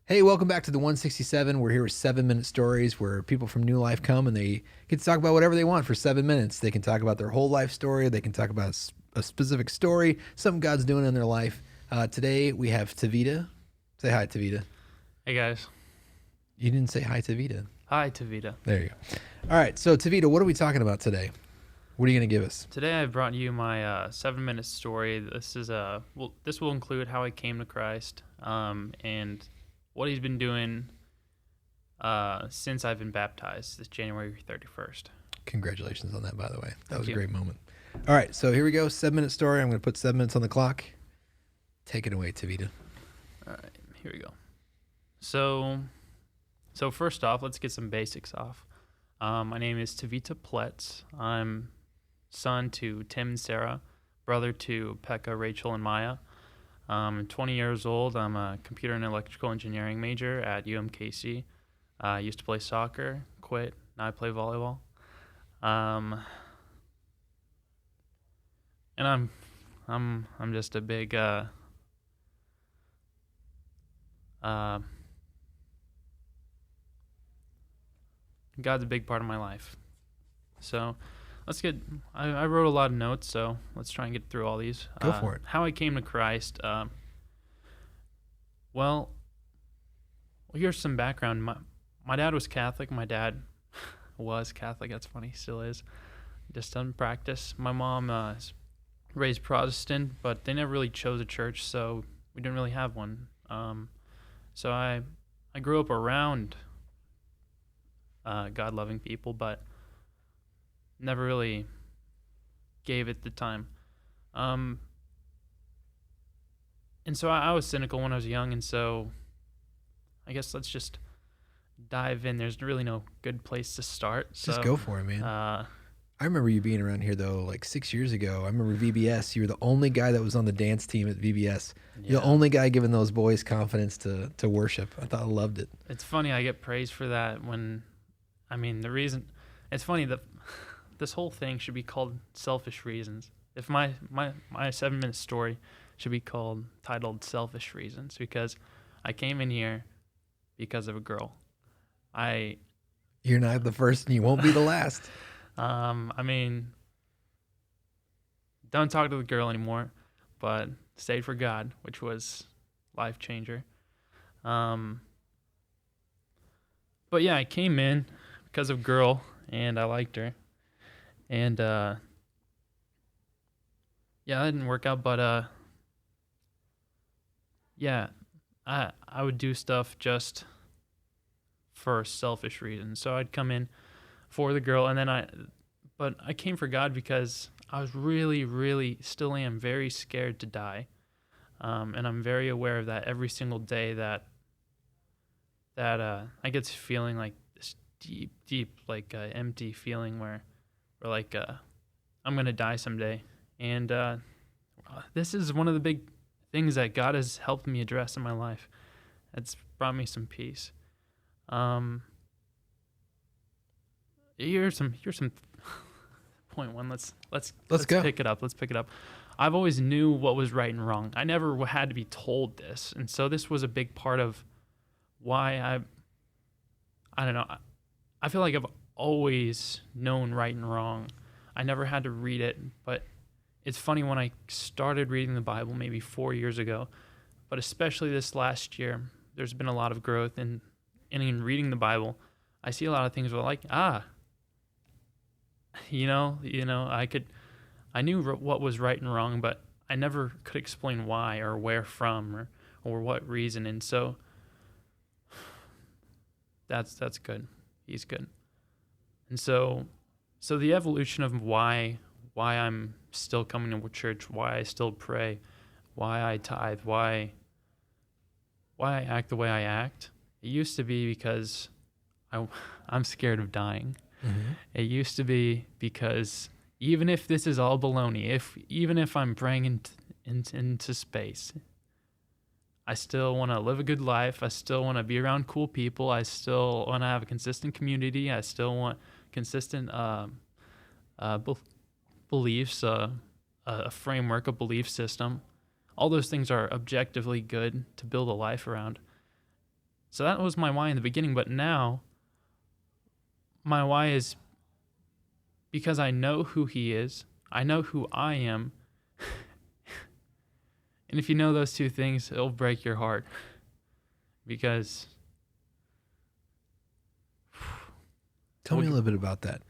Hey, welcome back to the 167. We're here with 7-minute stories where people from New Life come and they get to talk about whatever they want for 7 minutes. They can talk about their whole life story. They can talk about a specific story, something God's doing in their life. Today we have Tavita. Say hi, Tavita. Hey guys. You didn't say hi, Tavita. Hi, Tavita. There you go. All right, so Tavita, what are we talking about today? What are you going to give us? Today I brought you my 7-minute story. This will include how I came to Christ and what he's been doing since I've been baptized this January 31st. Congratulations on that, by the way. That was you. a great moment. All right, so here we go. 7-minute story. I'm going to put 7 minutes on the clock. Take it away, Tavita. All right, here we go. So first off, let's get some basics off. My name is Tavita Ploetz. I'm son to Tim and Sarah, brother to Pekka, Rachel, and Maya. I'm 20 years old. I'm a computer and electrical engineering major at UMKC. I used to play soccer, quit. Now I play volleyball. And I'm just a big God's a big part of my life. So I wrote a lot of notes, so let's try and get through all these. Go for it. How I came to Christ. Well, here's some background. My dad was Catholic. My dad was Catholic. That's funny. Still is. Just doesn't practice. My mom is raised Protestant, but they never really chose a church, so we didn't really have one. So I grew up around God-loving people, but never really gave it the time. And so I was cynical when I was young, and so I guess let's just dive in. There's really no good place to start. Just go for it, man. I remember you being around here, though, like 6 years ago. I remember VBS. You were the only guy that was on the dance team at VBS. Yeah. You're the only guy giving those boys confidence to worship. I thought I loved it. It's funny. I get praised for that it's funny that this whole thing should be called Selfish Reasons. If my 7-minute story should be titled Selfish Reasons, because I came in here because of a girl. You're not the first and you won't be the last. Don't talk to the girl anymore, but stayed for God, which was life changer. But yeah, I came in because of girl, and I liked her. And yeah, that didn't work out, but yeah, I would do stuff just for selfish reasons. So I'd come in for the girl, and then but I came for God because I was really, really, still am very scared to die. And I'm very aware of that every single day that I get this feeling like this deep, like empty feeling where like I'm going to die someday. And this is one of the big things that God has helped me address in my life. It's brought me some peace. Here's some point one. Let's go. pick it up. Let's pick it up. I've always knew what was right and wrong. I never had to be told this, and so this was a big part of why I don't know. I feel like I've always known right and wrong. I never had to read it, but it's funny when I started reading the Bible maybe 4 years ago, but especially this last year, there's been a lot of growth in reading the Bible. I see a lot of things where like, I knew what was right and wrong, but I never could explain why or where from or what reason. And so that's good. He's good. And so the evolution of why I'm still coming to church, why I still pray, why I tithe, why I act the way I act. It used to be because I'm scared of dying. Mm-hmm. It used to be because even if this is all baloney, even if I'm praying into space, I still want to live a good life. I still want to be around cool people. I still want to have a consistent community. I still want consistent beliefs, a framework, a belief system. All those things are objectively good to build a life around. So that was my why in the beginning, but now my why is because I know who he is, I know who I am. And if you know those two things, it'll break your heart. Because Tell me a little bit about that.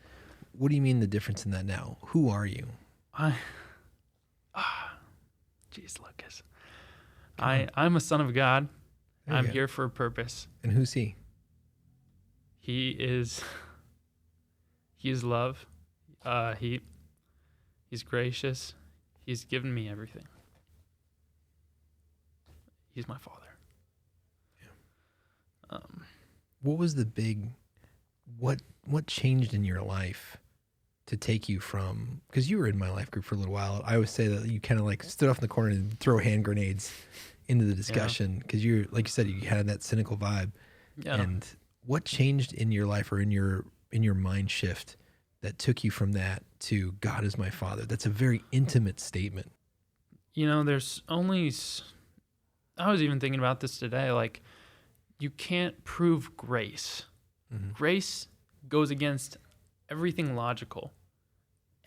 What do you mean the difference in that now? Who are you? Jeez, Lucas. I'm a son of God. There you I'm go. here for a purpose. And who's he? He is love. He's gracious. He's given me everything. He's my father. Yeah. What was the big what changed in your life to take you from, because you were in my life group for a little while. I always say that you kind of like stood off in the corner and throw hand grenades into the discussion because you're, like you said, you had that cynical vibe. Yeah. And what changed in your life or in your mind shift that took you from that to God is my father? That's a very intimate statement. There's only, I was even thinking about this today, like, you can't prove grace. Mm-hmm. Grace goes against everything logical.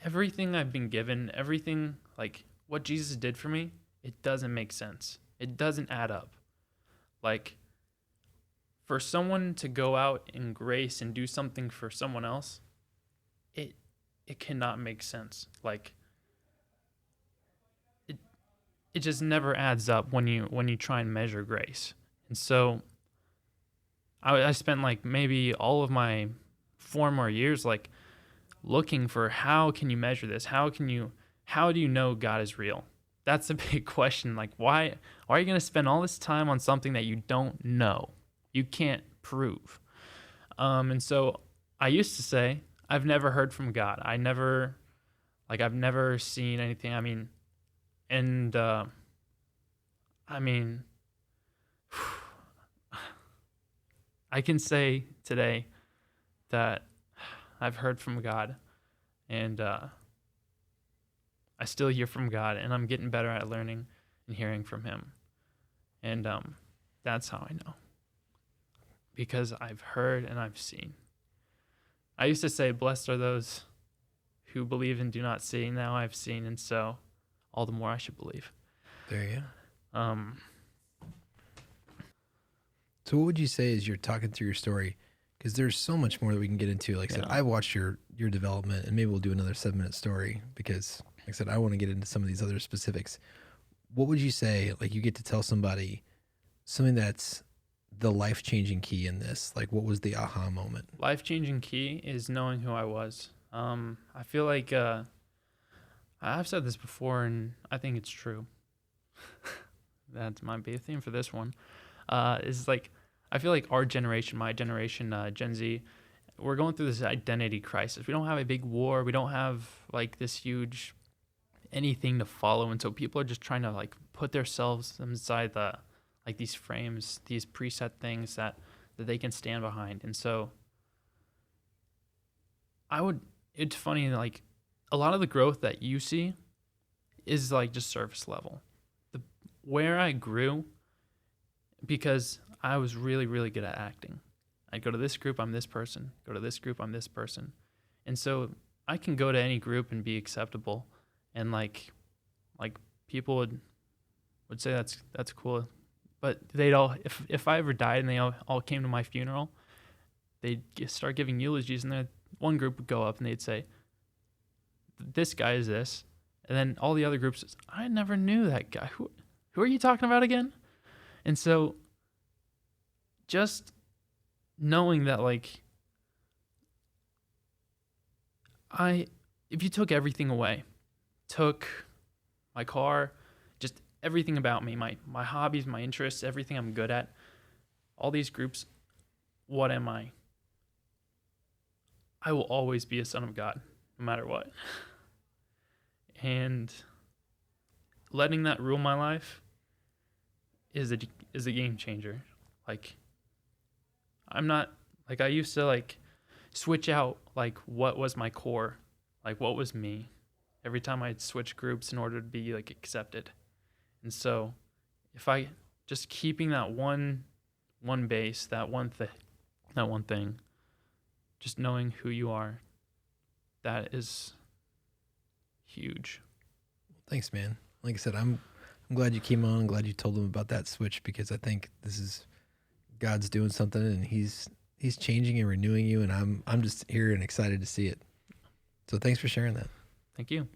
Everything I've been given, everything, like, what Jesus did for me, it doesn't make sense. It doesn't add up. Like, for someone to go out in grace and do something for someone else, it cannot make sense. Like, it just never adds up when you try and measure grace. And so I spent like maybe all of my 4 more years like looking for how can you measure this? How do you know God is real? That's a big question. Like, why are you going to spend all this time on something that you don't know? You can't prove. And so I used to say, I've never heard from God. I've never seen anything. I can say today that I've heard from God, and I still hear from God, and I'm getting better at learning and hearing from Him. And that's how I know. Because I've heard and I've seen. I used to say, blessed are those who believe and do not see. Now I've seen, and so all the more I should believe. There you go. Um, So what would you say as you're talking through your story? Because there's so much more that we can get into. Like I said, I watched your development, and maybe we'll do another 7-minute story because, like I said, I want to get into some of these other specifics. What would you say, like you get to tell somebody something that's the life-changing key in this? Like, what was the aha moment? Life-changing key is knowing who I was. I feel like I've said this before, and I think it's true. That might be a theme for this one. Is like, I feel like our generation, my generation, Gen Z, we're going through this identity crisis. We don't have a big war. We don't have like this huge anything to follow. And so people are just trying to like put themselves inside like these frames, these preset things that they can stand behind. And so it's funny, like a lot of the growth that you see is like just surface level. Where I grew, because I was really, really good at acting. I'd go to this group, I'm this person. Go to this group, I'm this person. And so I can go to any group and be acceptable. And like people would say that's cool. But they'd all, if I ever died and they all came to my funeral, they'd start giving eulogies, and then one group would go up and they'd say, this guy is this. And then all the other groups, I never knew that guy. Who are you talking about again? And so just knowing that, like, if you took everything away, took my car, just everything about me, my hobbies, my interests, everything I'm good at, all these groups, what am I? I will always be a son of God, no matter what. And letting that rule my life is a game changer. Like, I'm not, like, I used to like switch out like what was my core, like what was me, every time I'd switch groups in order to be like accepted. And so if I just keeping that one one base, that one thing, just knowing who you are, that is huge. Thanks, man. Like I said, I'm glad you came on. I'm glad you told them about that switch, because I think this is God's doing something, and he's changing and renewing you, and I'm just here and excited to see it. So thanks for sharing that. Thank you.